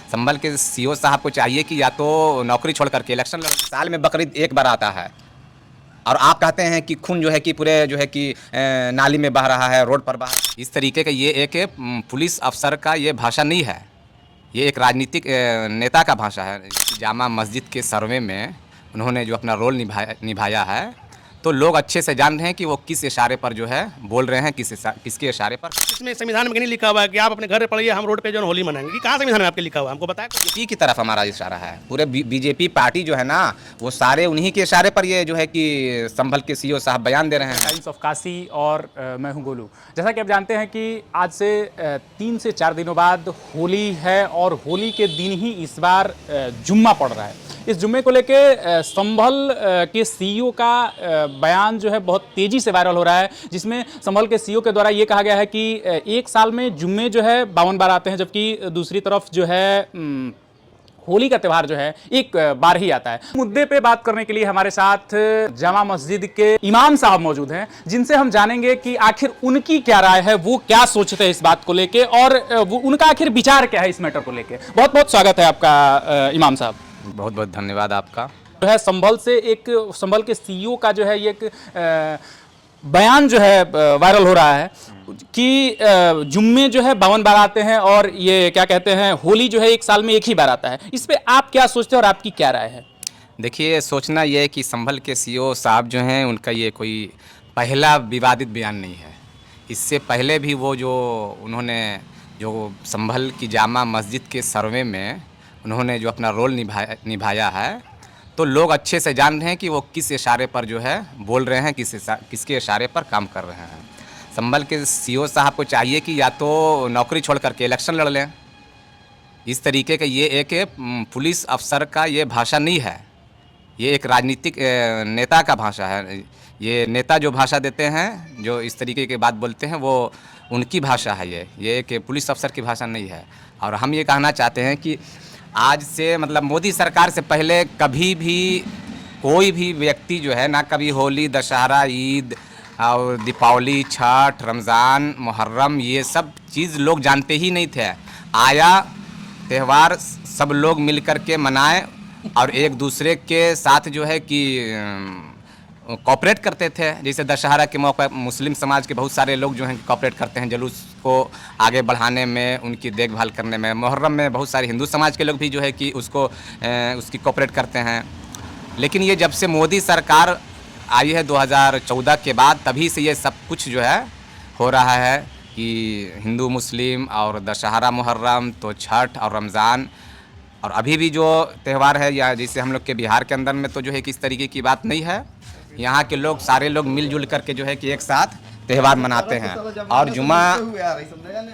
संभल के सीओ साहब को चाहिए कि या तो नौकरी छोड़ करके इलेक्शन लड़। साल में बकरीद एक बार आता है और आप कहते हैं कि खून जो है कि पूरे जो है कि नाली में बह रहा है, रोड पर बह रहा है। इस तरीके का ये एक पुलिस अफसर का ये भाषा नहीं है, ये एक राजनीतिक नेता का भाषा है। जामा मस्जिद के सर्वे में उन्होंने जो अपना रोल निभाया है, तो लोग अच्छे से जान रहे हैं कि वो किस इशारे पर जो है बोल रहे हैं, किसके इशारे पर। इसमें संविधान में कहीं नहीं लिखा हुआ है कि आप अपने घर पढ़िए, हम रोड पे जो होली मनाएंगे। कि कहाँ संविधान में आपके लिखा हुआ है, हमको बताया। बीजेपी की तरफ हमारा इशारा है, पूरे बीजेपी पार्टी जो है ना, वो सारे उन्हीं के इशारे पर ये जो है कि संभल के सीओ साहब बयान दे रहे हैं। टाइम्स ऑफ काशी और मैं हूं गोलू। जैसा कि आप जानते हैं कि आज से 3 से 4 दिनों बाद होली है और होली के दिन ही इस बार जुम्मा पड़ रहा है। इस जुम्मे को लेके संभल के सीईओ का बयान जो है बहुत तेजी से वायरल हो रहा है, जिसमें संभल के सीईओ के द्वारा ये कहा गया है कि एक साल में जुम्मे जो है 52 बार आते हैं, जबकि दूसरी तरफ जो है होली का त्यौहार जो है एक बार ही आता है। मुद्दे पे बात करने के लिए हमारे साथ जामा मस्जिद के इमाम साहब मौजूद हैं, जिनसे हम जानेंगे कि आखिर उनकी क्या राय है, वो क्या सोचते हैं इस बात को लेके और वो उनका आखिर विचार क्या है इस मैटर को लेके। बहुत बहुत स्वागत है आपका इमाम साहब। बहुत बहुत धन्यवाद आपका। जो है संभल के सीईओ का जो है ये एक बयान जो है वायरल हो रहा है कि जुम्मे जो है 52 बार आते हैं और ये क्या कहते हैं होली जो है एक साल में एक ही बार आता है। इस पे आप क्या सोचते हैं और आपकी क्या राय है? देखिए, सोचना ये है कि संभल के सीओ साहब जो हैं, उनका ये कोई पहला विवादित बयान नहीं है। इससे पहले भी वो जो उन्होंने जो संभल की जामा मस्जिद के सर्वे में उन्होंने जो अपना रोल निभाया है, तो लोग अच्छे से जान रहे हैं कि वो किस इशारे पर जो है बोल रहे हैं, किसके इशारे पर काम कर रहे हैं। संभल के सीओ साहब को चाहिए कि या तो नौकरी छोड़ करके इलेक्शन लड़ लें। इस तरीके का ये एक पुलिस अफसर का ये भाषा नहीं है, ये एक राजनीतिक नेता का भाषा है। ये नेता जो भाषा देते हैं, जो इस तरीके की बात बोलते हैं, वो उनकी भाषा है। ये एक पुलिस अफसर की भाषा नहीं है। और हम ये कहना चाहते हैं कि आज से मतलब मोदी सरकार से पहले कभी भी कोई भी व्यक्ति जो है ना, कभी होली, दशहरा, ईद और दीपावली, छठ, रमज़ान, मुहर्रम, ये सब चीज़ लोग जानते ही नहीं थे। आया त्यौहार सब लोग मिल कर के मनाएं और एक दूसरे के साथ जो है कि कोऑपरेट करते थे। जैसे दशहरा के मौके पर मुस्लिम समाज के बहुत सारे लोग जो हैं कोऑपरेट करते हैं जुलूस को आगे बढ़ाने में, उनकी देखभाल करने में। मुहर्रम में बहुत सारे हिंदू समाज के लोग भी जो है कि उसकी कोऑपरेट करते हैं। लेकिन ये जब से मोदी सरकार आई है 2014 के बाद, तभी से ये सब कुछ जो है हो रहा है कि हिंदू मुस्लिम और दशहरा, मुहर्रम, तो छठ और रमज़ान, और अभी भी जो त्यौहार है, या जैसे हम लोग के बिहार के अंदर में तो जो है कि इस तरीके की बात नहीं है। यहाँ के लोग सारे लोग मिलजुल करके जो है कि एक साथ त्यौहार मनाते हैं। और जुम्मा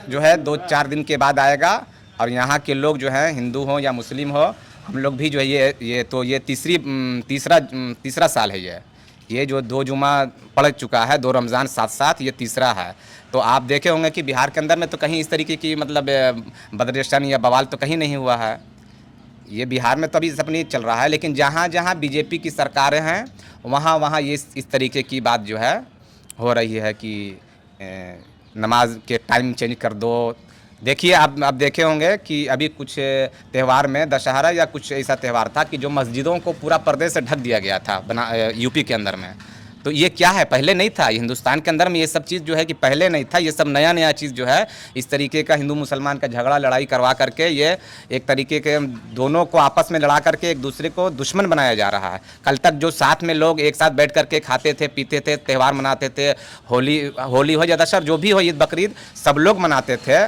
जो है 2-4 दिन के बाद आएगा और यहाँ के लोग जो है हिंदू हो या मुस्लिम हो, हम लोग भी जो है ये तीसरा साल है। ये जो 2 जुम्मा पड़ चुका है, 2 रमज़ान साथ साथ, ये तीसरा है। तो आप देखे होंगे कि बिहार के अंदर में तो कहीं इस तरीके की मतलब बदरेशन या बवाल तो कहीं नहीं हुआ है। ये बिहार में तो अभी सब नहीं चल रहा है, लेकिन जहाँ जहाँ बीजेपी की सरकारें हैं, वहाँ ये इस तरीके की बात जो है हो रही है कि नमाज के टाइम चेंज कर दो। देखिए, आप देखे होंगे कि अभी कुछ त्यौहार में, दशहरा या कुछ ऐसा त्यौहार था कि जो मस्जिदों को पूरा पर्दे से ढक दिया गया था यूपी के अंदर में। तो ये क्या है, पहले नहीं था। हिंदुस्तान के अंदर में ये सब चीज़ जो है कि पहले नहीं था। ये सब नया चीज़ जो है, इस तरीके का हिंदू मुसलमान का झगड़ा लड़ाई करवा करके ये एक तरीके के दोनों को आपस में लड़ा करके एक दूसरे को दुश्मन बनाया जा रहा है। कल तक जो साथ में लोग एक साथ बैठ करके खाते थे, पीते थे, त्यौहार मनाते थे, होली हो या दशहरा, जो भी हो, ईद, बकरीद, सब लोग मनाते थे।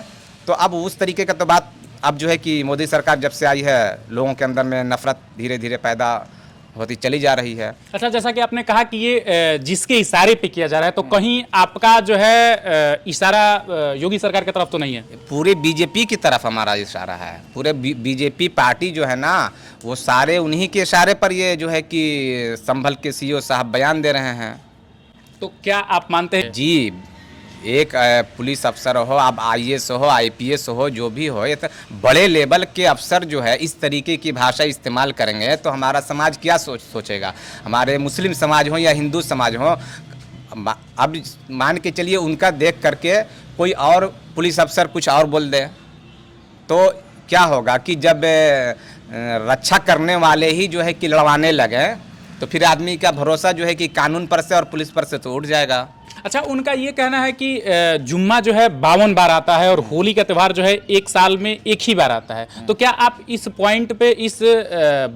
तो अब उस तरीके का तो बात अब जो है कि मोदी सरकार जब से आई है, लोगों के अंदर में नफरत धीरे धीरे पैदा होती चली जा रही है। अच्छा, जैसा कि आपने कहा कि ये जिसके इशारे पे किया जा रहा है, तो कहीं आपका जो है इशारा योगी सरकार की तरफ तो नहीं है? पूरे बीजेपी की तरफ हमारा इशारा है। पूरे बीजेपी पार्टी जो है ना, वो सारे उन्हीं के इशारे पर ये जो है कि संभल के सीईओ साहब बयान दे रहे हैं। तो क्या आप मानते हैं? जी, एक पुलिस अफसर हो, आप आईएएस हो, आईपीएस हो, जो भी हो, ये तो बड़े लेवल के अफसर जो है इस तरीके की भाषा इस्तेमाल करेंगे तो हमारा समाज क्या सोचेगा। हमारे मुस्लिम समाज हो या हिंदू समाज हो, अब मान के चलिए उनका देख करके कोई और पुलिस अफसर कुछ और बोल दे, तो क्या होगा कि जब रक्षा करने वाले ही जो है कि लड़वाने लगे तो फिर आदमी का भरोसा जो है कि कानून पर से और पुलिस पर से तो उठ जाएगा। अच्छा, उनका ये कहना है कि जुम्मा जो है 52 बार आता है और होली का त्यौहार जो है एक साल में एक ही बार आता है। तो क्या आप इस पॉइंट पे, इस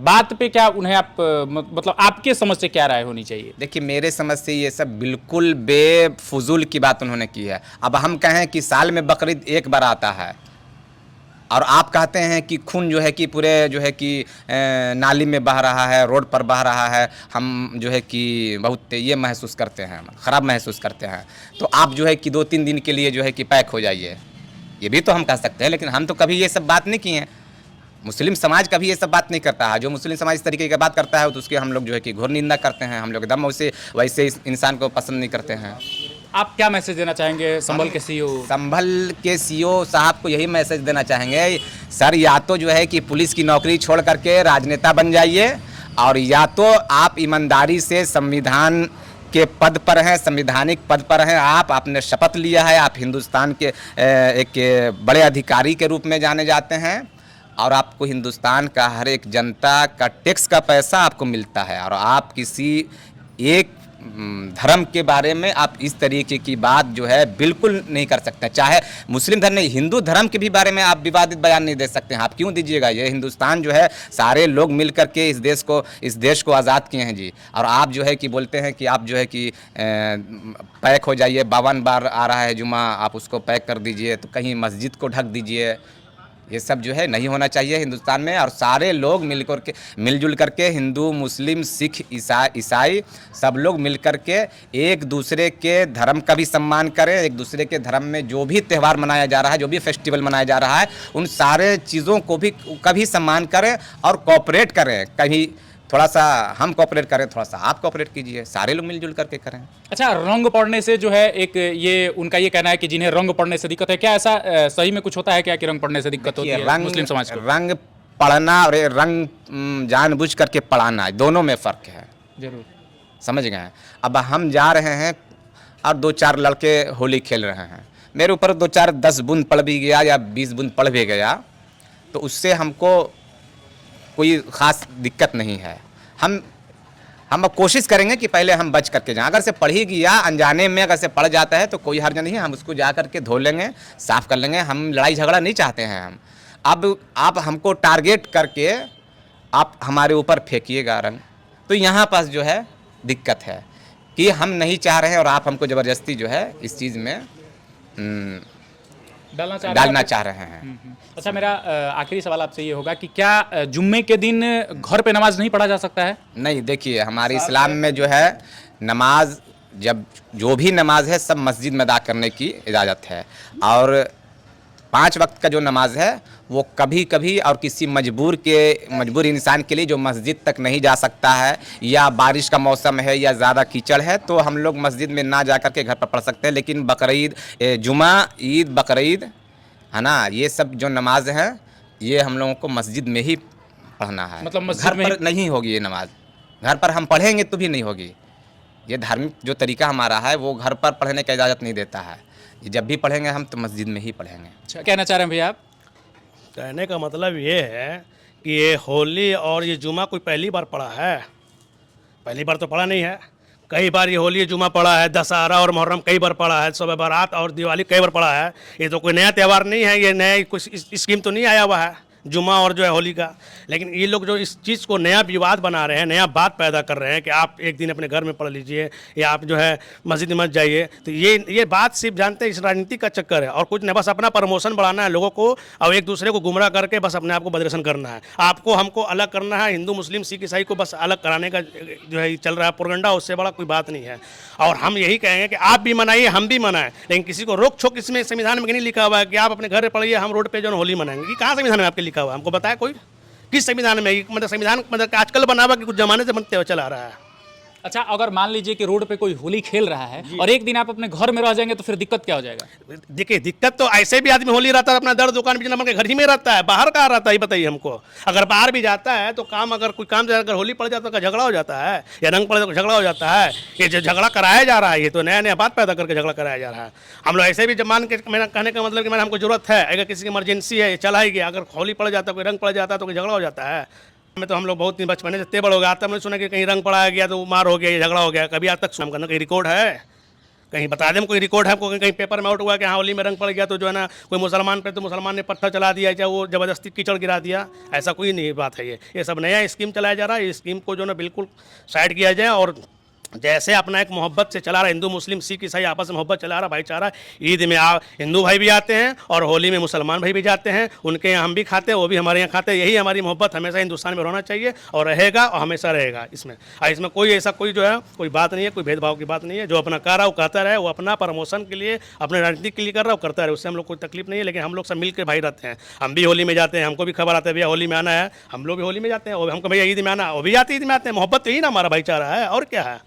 बात पे क्या उन्हें आप मतलब आपके समझ से क्या राय होनी चाहिए? देखिए, मेरे समझ से ये सब बिल्कुल बेफजूल की बात उन्होंने की है। अब हम कहें कि साल में बकरीद एक बार आता है और आप कहते हैं कि खून जो है कि पूरे जो है कि नाली में बह रहा है, रोड पर बह रहा है, हम जो है कि बहुत ये महसूस करते हैं, ख़राब महसूस करते हैं, तो आप जो है कि 2-3 दिन के लिए जो है कि पैक हो जाइए, ये भी तो हम कह सकते हैं। लेकिन हम तो कभी ये सब बात नहीं किए हैं। मुस्लिम समाज कभी ये सब बात नहीं करता है। जो मुस्लिम समाज इस तरीके की बात करता है तो उसकी हम लोग जो है कि घोर निंदा करते हैं। हम लोग एकदम वैसे इस इंसान को पसंद नहीं करते हैं। आप क्या मैसेज देना चाहेंगे संभल के सीईओ? संभल के सीईओ साहब को यही मैसेज देना चाहेंगे, सर या तो जो है कि पुलिस की नौकरी छोड़ करके राजनेता बन जाइए, और या तो आप ईमानदारी से संविधान के पद पर हैं, संवैधानिक पद पर हैं, आपने शपथ लिया है, आप हिंदुस्तान के एक बड़े अधिकारी के रूप में जाने जाते हैं और आपको हिंदुस्तान का हर एक जनता का टैक्स का पैसा आपको मिलता है, और आप किसी एक धर्म के बारे में आप इस तरीके की बात जो है बिल्कुल नहीं कर सकते। चाहे मुस्लिम धर्म नहीं, हिंदू धर्म के भी बारे में आप विवादित बयान नहीं दे सकते हैं। आप क्यों दीजिएगा? ये हिंदुस्तान जो है सारे लोग मिल करके इस देश को आज़ाद किए हैं जी, और आप जो है कि बोलते हैं कि आप जो है कि पैक हो जाइए, 52 बार आ रहा है जुमा, आप उसको पैक कर दीजिए, तो कहीं मस्जिद को ढक दीजिए। ये सब जो है नहीं होना चाहिए हिंदुस्तान में, और सारे लोग मिलजुल करके हिंदू, मुस्लिम, सिख, ईसाई सब लोग मिल करके एक दूसरे के धर्म का भी सम्मान करें। एक दूसरे के धर्म में जो भी त्यौहार मनाया जा रहा है, जो भी फेस्टिवल मनाया जा रहा है, उन सारे चीज़ों को भी कभी सम्मान करें और कोऑपरेट करें। कहीं थोड़ा सा हम कोऑपरेट करें, थोड़ा सा आप कोऑपरेट कीजिए, सारे लोग मिलजुल करके करें। अच्छा, रंग पड़ने से जो है एक ये उनका ये कहना है कि जिन्हें रंग पड़ने से दिक्कत है, क्या ऐसा सही में कुछ होता है क्या कि रंग पड़ने से दिक्कत होती है मुस्लिम समाज को? रंग पड़ना और रंग जानबूझ करके पड़ाना, दोनों में फ़र्क है। जरूर समझ गए? अब हम जा रहे हैं और 2-4 लड़के होली खेल रहे हैं, मेरे ऊपर 2-4 10 बूंद पड़ भी गया या 20 बूंद पड़ भी गया, तो उससे हमको कोई ख़ास दिक्कत नहीं है। हम अब कोशिश करेंगे कि पहले हम बच करके जाएं। अगर से पढ़ ही गया अनजाने में, अगर से पड़ जाता है तो कोई हर्ज नहीं है, हम उसको जा करके धो लेंगे, साफ़ कर लेंगे। हम लड़ाई झगड़ा नहीं चाहते हैं हम। अब आप हमको टारगेट करके आप हमारे ऊपर फेंकिएगा रंग, तो यहाँ पास जो है दिक्कत है कि हम नहीं चाह रहे हैं और आप हमको ज़बरदस्ती जो है इस चीज़ में डालना चाह रहे हैं। अच्छा, मेरा आखिरी सवाल आपसे ये होगा कि क्या जुम्मे के दिन घर पे नमाज नहीं पढ़ा जा सकता है? नहीं, देखिए हमारे इस्लाम में जो है नमाज, जब जो भी नमाज है सब मस्जिद में अदा करने की इजाज़त है, और 5 वक्त का जो नमाज है वो कभी कभी और किसी मजबूर इंसान के लिए जो मस्जिद तक नहीं जा सकता है, या बारिश का मौसम है या ज़्यादा कीचड़ है, तो हम लोग मस्जिद में ना जा कर के घर पर पढ़ सकते हैं। लेकिन बकरीद, जुमा, ईद, बकरीद है ना, ये सब जो नमाज है ये हम लोगों को मस्जिद में ही पढ़ना है। मतलब मस्जिद घर में पर नहीं होगी ये नमाज, घर पर हम पढ़ेंगे तो भी नहीं होगी। ये धार्मिक जो तरीका हमारा है वो घर पर पढ़ने की इजाज़त नहीं देता है। ये जब भी पढ़ेंगे हम तो मस्जिद में ही पढ़ेंगे। अच्छा, कहना चाह रहे हैं भैया आप? कहने का मतलब ये है कि ये होली और ये जुमा कोई पहली बार पड़ा है? पहली बार तो पड़ा नहीं है। कई बार ये होली जुमा पड़ा है, दशहरा और मुहर्रम कई बार पड़ा है, शब बारात और दिवाली कई बार पड़ा है। ये तो कोई नया त्यौहार नहीं है, ये नया कुछ स्कीम तो नहीं आया हुआ है जुमा और जो है होली का। लेकिन ये लोग जो इस चीज़ को नया विवाद बना रहे हैं, नया बात पैदा कर रहे हैं कि आप एक दिन अपने घर में पढ़ लीजिए या आप जो है मस्जिद में मत जाइए, तो ये बात सिर्फ जानते हैं इस राजनीति का चक्कर है और कुछ नहीं, बस अपना प्रमोशन बढ़ाना है लोगों को और एक दूसरे को गुमराह करके बस अपने आप को बदरेशन करना है। आपको हमको अलग करना है, हिंदू मुस्लिम सिख ईसाई को बस अलग कराने का जो है चल रहा है प्रोपेगेंडा, उससे बड़ा कोई बात नहीं है। और हम यही कहेंगे कि आप भी मनाइए, हम भी मनाएं, लेकिन किसी को रोक छोक इसमें संविधान में नहीं लिखा हुआ है कि आप अपने घर पढ़िए, हम रोड पे जो होली मनाएंगे। कि कहाँ संविधान में आपके लिखा हुआ है? हमको बताया कोई किस संविधान में? मतलब संविधान मतलब आजकल बना हुआ कि कुछ जमाने से बनते हुए चला आ रहा है। अच्छा, अगर मान लीजिए कि रोड पे कोई होली खेल रहा है और एक दिन आप अपने घर में रह जाएंगे तो फिर दिक्कत क्या हो जाएगा? देखिए दिक्कत तो ऐसे भी आदमी होली रहता है अपना दर दुकान बिजनेस के घर ही में रहता है, बाहर कहाँ रहता है ये बताइए हमको। अगर बाहर भी जाता है तो काम, अगर कोई काम अगर होली पड़ जाता है तो झगड़ा हो जाता है, या रंग पड़ जाता तो झगड़ा हो जाता है। ये जो झगड़ा कराया जा रहा है, ये तो नया नया बात पैदा करके झगड़ा कराया जा रहा है। हम लोग ऐसे भी जब मान के, मेरा कहने का मतलब कि मैंने हमको जरूरत है, अगर किसी की इमरजेंसी है, चला ही गया, अगर होली पड़ जाता है, कोई रंग पड़ जाता है तो कोई झगड़ा हो जाता है। में तो हम लोग बहुत दिन बचपन से इतने बड़े हो गए, आता हमने सुना कि कहीं रंग पड़ाया गया तो मार हो गया, झगड़ा हो गया, कभी आज तक सुना करना कहीं रिकॉर्ड है? कहीं बता दें कोई रिकॉर्ड है आपको, कहीं पेपर में आउट हुआ कि हाँ होली में रंग पड़ गया तो जो है ना कोई मुसलमान पे तो मुसलमान ने पत्थर चला दिया, चाहे वो ज़बरदस्ती कीचड़ गिरा दिया, ऐसा कोई नहीं बात है। ये सब नया स्कीम चलाया जा रहा है। इस स्कीम को जो ना बिल्कुल साइड किया जाए और जैसे अपना एक मोहब्बत से चला रहा, हिंदू मुस्लिम सिख ईसाई आपस में मोहब्बत चला रहा, भाईचारा। ईद में हिंदू भाई भी आते हैं और होली में मुसलमान भाई भी जाते हैं, उनके यहाँ हम भी खाते हैं, वो भी हमारे यहाँ खाते हैं। यही हमारी मोहब्बत हमेशा हिंदुस्तान में रहना चाहिए और रहेगा और हमेशा रहेगा। इसमें कोई ऐसा कोई जो है कोई बात नहीं है, कोई भेदभाव की बात नहीं है। जो अपना कर रहा है वो कहता रहे, वो अपना प्रमोशन के लिए, अपने राजनीति के लिए कर रहा है, वो करता रहे, उससे हम लोग कोई तकलीफ नहीं है। लेकिन हम लोग सब मिल के भाई रहते हैं। हम भी होली में जाते हैं, हमको भी खबर आता है भैया होली में आना है, हम लोग भी होली में जाते हैं। और हमको भैया ईद में आना, वो भी आते ईद में आते हैं। मोहब्बत तो ही ना हमारा भाईचारा है, और क्या है।